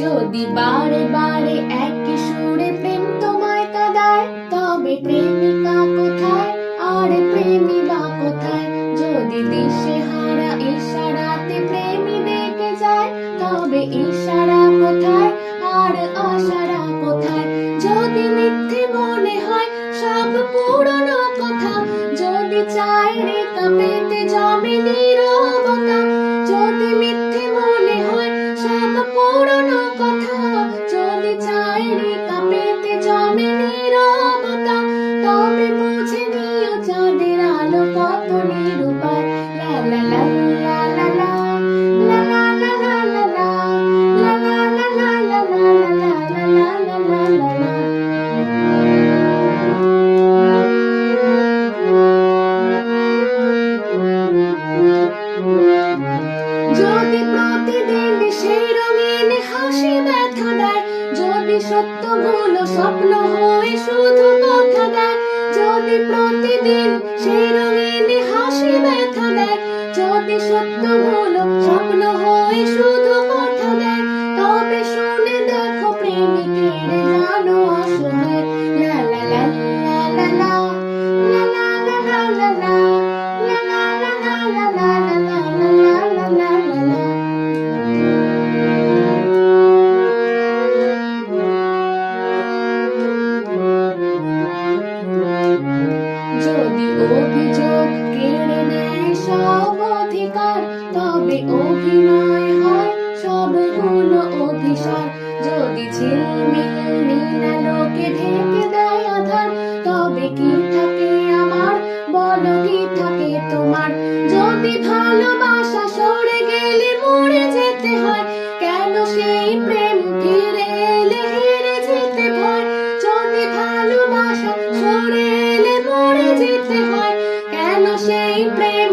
যদি বারে বারে একই সুরে প্রেম তোমায় কাঁদায়, তবে প্রেমিকা কোথায় আর প্রেমী বা কোথায়? যদি দিশেহারা ইশারাতে প্রেমী ডেকে যায়, তবে ইশারা কোথায় আর আশারা কোথায়? যদি মিথ্যে মনে হয় সব পুরনো কথা, যদি চায় রেখা পেতে জমে নীরবতা, যদি মিথ্যে মনে হয় সব পুরনো কথা, যদি চায় রেখা পেতে জমে নীরবতা, তবে বুঝে নিও চাঁদের আলো কত নিরুপায়। লা লা লা লা লা লা, লা লা লা লা লা লা, লা লা লা লা লা লা, লা লা লা লা লা লা লা। যদি প্রতিদিন সেই রঙিন হাসি ব্যথা দেয়, যদি সত্যগুলো স্বপ্ন হয়ে শুধু কথা দেয়, যদি প্রতিদিন সেই রঙিন হাসি ব্যথা দেয়, যদি সত্যগুলো স্বপ্ন হয়ে শুধু কথা দেয়, তবে শুনে দেখো প্রেমিকের জানো অসহায়। লা লা লা লা লা লা, লা লা লা লা লা লা, লা লা লা লা লা লা, লা লা লা লা লা লা। যদি অভিযোগ কেড়ে নেয় সব অধিকার, তবে অভিনয় হয় সবগুলো অভিসার। যদি ঝিলমিল নীল আলোকে ঢেকে দেয় আধার, তবে কি থাকে আমার, বলো কি থাকে তোমার? যদি ভালোবাসা সরে গেলে মরে যেতে হয়, কেন সেই প্রেম ফিরে এলে হেরে যেতে ভয়? যদি ভালোবাসা সরে এলে মরে যেতে হয়, কেন সেই প্রেম